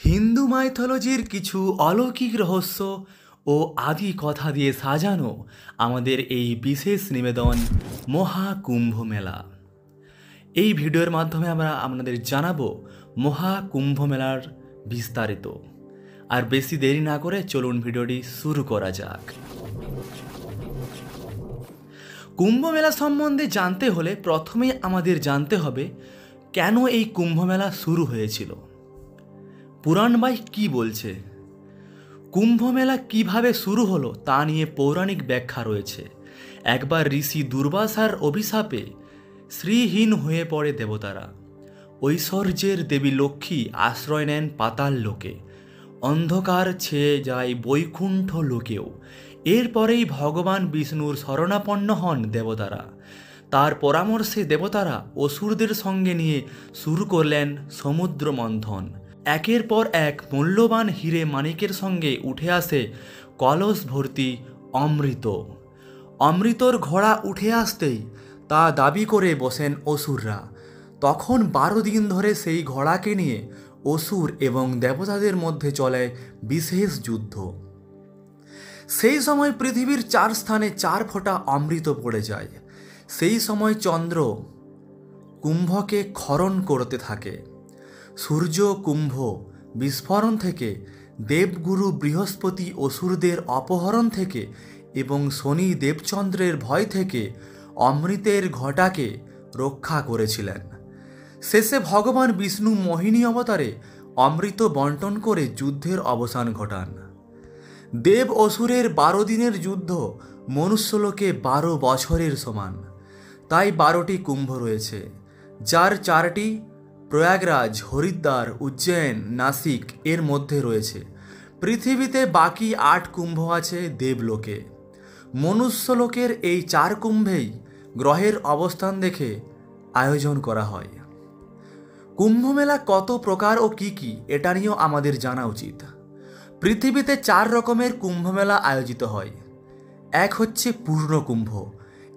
হিন্দু মাইথোলজির কিছু অলৌকিক রহস্য ও আদি কথা দিয়ে সাজানো আমাদের এই বিশেষ নিবেদন মহাকুম্ভ মেলা। এই ভিডিওর মাধ্যমে আমরা আপনাদের জানাবো মহাকুম্ভ মেলার বিস্তারিত। আর বেশি দেরি না করে চলুন ভিডিওটি শুরু করা যাক। কুম্ভ মেলা সম্বন্ধে জানতে হলে প্রথমেই আমাদের জানতে হবে কেন এই কুম্ভ মেলা শুরু হয়েছিল। পুরাণ বাই কী বলছে, কুম্ভ মেলা কীভাবে শুরু হলো তা নিয়ে পৌরাণিক ব্যাখ্যা রয়েছে। একবার ঋষি দুর্বাসার অভিশাপে শ্রীহীন হয়ে পড়ে দেবতারা। ঐশ্বর্যের দেবী লক্ষ্মী আশ্রয় নেন পাতাল লোকে, অন্ধকার ছেয়ে যায় বৈকুণ্ঠ লোকেও। এরপরেই ভগবান বিষ্ণুর শরণাপন্ন হন দেবতারা। তার পরামর্শে দেবতারা অসুরদের সঙ্গে নিয়ে শুরু করলেন সমুদ্র মন্থন। একের পর এক মূল্যবান হিরে মানিকের সঙ্গে উঠে আসে কলস ভর্তি অমৃত। অমৃতর ঘোড়া উঠে আসতেই তা দাবি করে বসেন অসুররা। তখন 12 দিন ধরে সেই ঘোড়াকে নিয়ে অসুর এবং দেবতাদের মধ্যে চলে বিশেষ যুদ্ধ। সেই সময় পৃথিবীর 4 স্থানে 4 ফোঁটা অমৃত পড়ে যায়। সেই সময় চন্দ্র কুম্ভকে ক্ষরণ করতে থাকে। সূর্য কুম্ভ বিস্ফোরণ থেকে, দেবগুরু বৃহস্পতি অসুরদের অপহরণ থেকে এবং শনি দেবচন্দ্রের ভয় থেকে অমৃতের ঘটাকে রক্ষা করেছিলেন। শেষে ভগবান বিষ্ণু মোহিনী অবতারে অমৃত বন্টন করে যুদ্ধের অবসান ঘটান। দেব অসুরের 12 দিনের যুদ্ধ মনুষ্যলোকে 12 বছরের সমান। তাই 12টি কুম্ভ রয়েছে, যার 4টি প্রয়াগরাজ, হরিদ্বার, উজ্জয়ন, নাসিক এর মধ্যে রয়েছে। পৃথিবীতে বাকি 8 কুম্ভ আছে দেবলোকে। মনুষ্যলোকের এই 4 কুম্ভেই গ্রহের অবস্থান দেখে আয়োজন করা হয়। কুম্ভমেলা কত প্রকার ও কি কি এটা নিয়েও আমাদের জানা উচিত। পৃথিবীতে 4 রকমের কুম্ভমেলা আয়োজিত হয়। এক হচ্ছে পূর্ণ কুম্ভ।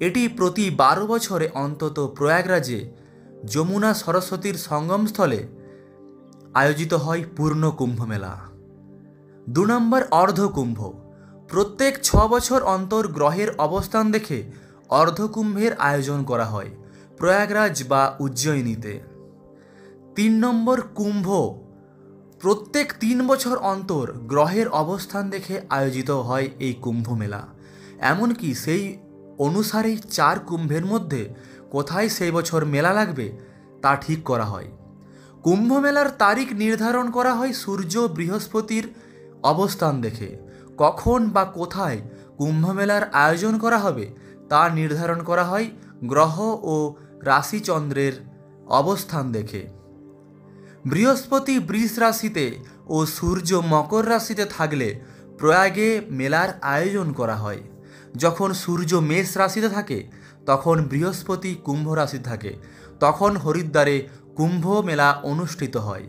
এটি প্রতি 12 বছরে অন্তত প্রয়াগরাজে যমুনা সরস্বতীর সঙ্গমস্থলে আয়োজিত হয় পূর্ণ কুম্ভ মেলা। 2 নম্বর অর্ধকুম্ভ। প্রত্যেক 6 বছর অন্তর গ্রহের অবস্থান দেখে অর্ধকুম্ভের আয়োজন করা হয় প্রয়াগরাজ বা উজ্জয়িনীতে। 3 নম্বর কুম্ভ। প্রত্যেক 3 বছর অন্তর গ্রহের অবস্থান দেখে আয়োজিত হয় এই কুম্ভ মেলা। এমনকি সেই অনুসারেই 4 কুম্ভের মধ্যে কোথায় সেই বছর মেলা লাগবে তা ঠিক করা হয়। কুম্ভ মেলার তারিখ নির্ধারণ করা হয় সূর্য বৃহস্পতির অবস্থান দেখে। কখন বা কোথায় কুম্ভ মেলার আয়োজন করা হবে তা নির্ধারণ করা হয় গ্রহ ও রাশিচন্দ্রের অবস্থান দেখে। বৃহস্পতি বৃষ রাশিতে ও সূর্য মকর রাশিতে থাকলে প্রয়াগে মেলার আয়োজন করা হয়। যখন সূর্য মেষ রাশিতে থাকে তখন বৃহস্পতি কুম্ভ রাশি থাকে, তখন হরিদ্বারে কুম্ভ মেলা অনুষ্ঠিত হয়।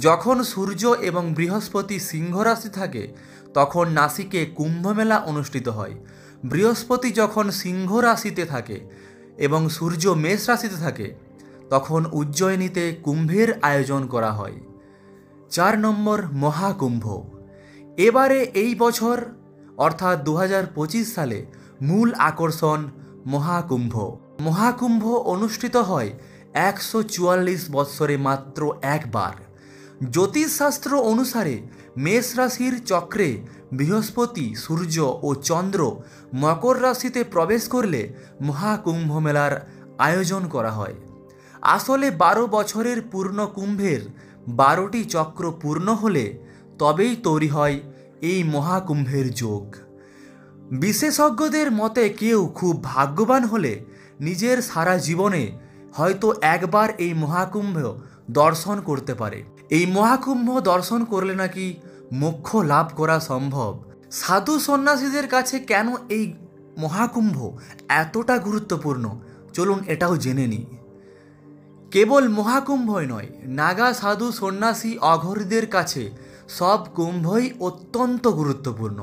যখন সূর্য এবং বৃহস্পতি সিংহ রাশি থাকে তখন নাসিকে কুম্ভ মেলা অনুষ্ঠিত হয়। বৃহস্পতি যখন সিংহ রাশিতে থাকে এবং সূর্য মেষ রাশিতে থাকে তখন উজ্জয়িনীতে কুম্ভের আয়োজন করা হয়। 4 নম্বর মহাকুম্ভ। এবারে এই বছর অর্থাৎ 2025 সালে মূল আকর্ষণ মহাকুম্ভ। মহাকুম্ভ অনুষ্ঠিত হয় 144 বৎসরে মাত্র একবার। জ্যোতিষশাস্ত্র অনুসারে মেষ রাশির চক্রে বৃহস্পতি, সূর্য ও চন্দ্র মকর রাশিতে প্রবেশ করলে মহাকুম্ভ মেলার আয়োজন করা হয়। আসলে 12 বছরের পূর্ণ কুম্ভের 12টি চক্র পূর্ণ হলে তবেই তৈরি হয় এই মহাকুম্ভের যোগ। বিশেষজ্ঞদের মতে কেউ খুব ভাগ্যবান হলে নিজের সারা জীবনে হয়তো একবার এই মহাকুম্ভ দর্শন করতে পারে। এই মহাকুম্ভ দর্শন করলে নাকি মোক্ষ লাভ করা সম্ভব। সাধু সন্ন্যাসীদের কাছে কেন এই মহাকুম্ভ এতটা গুরুত্বপূর্ণ চলুন এটাও জেনে নিই। কেবল মহাকুম্ভই নয়, নাগা সাধু সন্ন্যাসী অঘরীদের কাছে সব কুম্ভই অত্যন্ত গুরুত্বপূর্ণ।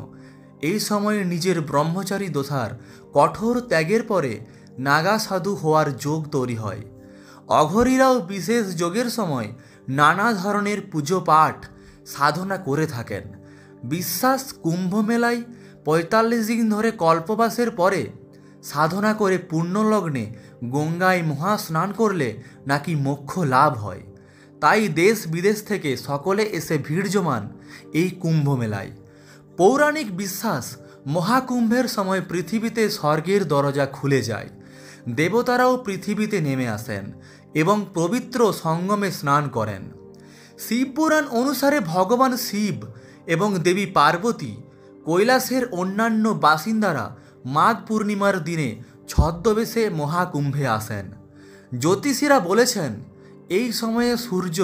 এই সময়ে নিজের ব্রহ্মচারী দশার কঠোর ত্যাগের পরে নাগা সাধু হওয়ার যোগ তৈরি হয়। অঘরীরাও বিশেষ যোগের সময় নানা ধরনের পুজো পাঠ সাধনা করে থাকেন। বিশ্বাস কুম্ভ মেলায় ৪৫ দিন ধরে কল্পবাসের পরে সাধনা করে পুণ্যলগ্নে গঙ্গায় মহাস্নান করলে নাকি মোক্ষ লাভ হয়। তাই দেশ বিদেশ থেকে সকলে এসে ভিড় জমান এই কুম্ভ মেলায়। পৌরাণিক বিশ্বাস, মহাকুম্ভের সময় পৃথিবীতে স্বর্গের দরজা খুলে যায়, দেবতারাও পৃথিবীতে নেমে আসেন এবং পবিত্র সঙ্গমে স্নান করেন। শিবপুরাণ অনুসারে ভগবান শিব এবং দেবী পার্বতী কৈলাসের অন্যান্য বাসিন্দারা মাঘ পূর্ণিমার দিনে ছদ্মবেশে মহাকুম্ভে আসেন। জ্যোতিষীরা বলেছেন এই সময়ে সূর্য,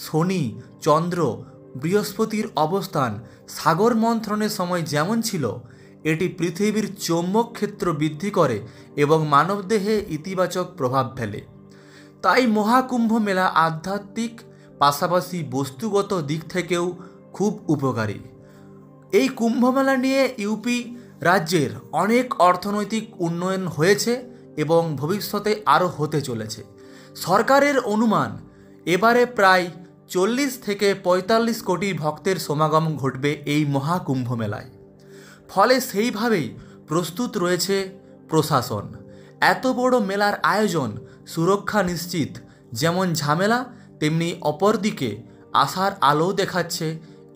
শনি, চন্দ্র, বৃহস্পতির অবস্থান সাগর মন্থনের সময় যেমন ছিল, এটি পৃথিবীর চৌম্বক ক্ষেত্র বৃদ্ধি করে এবং মানবদেহে ইতিবাচক প্রভাব ফেলে। তাই মহাকুম্ভ মেলা আধ্যাত্মিক পাশাপাশি বস্তুগত দিক থেকেও খুব উপকারী। এই কুম্ভমেলা নিয়ে ইউপি রাজ্যের অনেক অর্থনৈতিক উন্নয়ন হয়েছে এবং ভবিষ্যতে আরও হতে চলেছে। সরকারের অনুমান এবারে প্রায় ৪০ থেকে ৪৫ কোটি ভক্তের সমাগম ঘটবে এই মহাকুম্ভ মেলায়। ফলে সেইভাবেই প্রস্তুত রয়েছে প্রশাসন। এত বড় মেলার আয়োজন, সুরক্ষা নিশ্চিত, যেমন ঝামেলা তেমনি অপরদিকে আশার আলো দেখাচ্ছে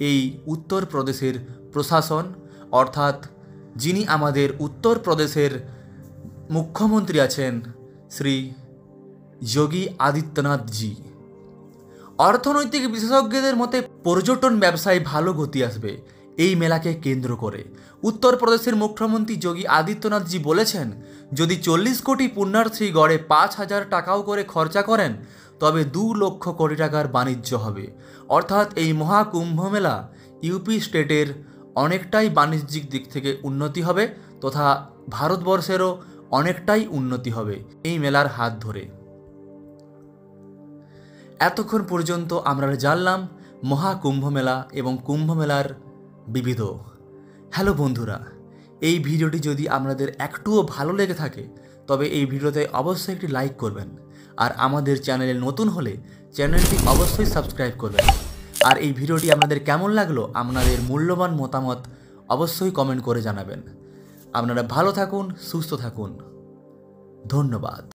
এই উত্তরপ্রদেশের প্রশাসন, অর্থাৎ যিনি আমাদের উত্তরপ্রদেশের মুখ্যমন্ত্রী আছেন শ্রী যোগী আদিত্যনাথজি। অর্থনৈতিক বিশেষজ্ঞদের মতে পর্যটন ব্যবসায় ভালো গতি আসবে এই মেলাকে কেন্দ্র করে। উত্তরপ্রদেশের মুখ্যমন্ত্রী যোগী আদিত্যনাথজি বলেছেন, যদি ৪০ কোটি পুণ্যার্থী গড়ে ৫,০০০ টাকাও করে খরচা করেন তবে ২ লক্ষ কোটি টাকার বাণিজ্য হবে। অর্থাৎ এই মহাকুম্ভ মেলা ইউপি স্টেটের অনেকটাই বাণিজ্যিক দিক থেকে উন্নতি হবে তথা ভারতবর্ষেরও অনেকটাই উন্নতি হবে এই মেলার হাত ধরে। এতক্ষণ পর্যন্ত আমরা জানলাম মহাকুম্ভ মেলা এবং কুম্ভ মেলার বিবিধ। হ্যালো বন্ধুরা, এই ভিডিওটি যদি আপনাদের একটুও ভালো লেগে থাকে তবে এই ভিডিওতে অবশ্যই একটি লাইক করবেন, আর আমাদের চ্যানেলে নতুন হলে চ্যানেলটি অবশ্যই সাবস্ক্রাইব করবেন। আর এই ভিডিওটি আপনাদের কেমন লাগলো আপনাদের মূল্যবান মতামত অবশ্যই কমেন্ট করে জানাবেন। আপনারা ভালো থাকুন, সুস্থ থাকুন, ধন্যবাদ।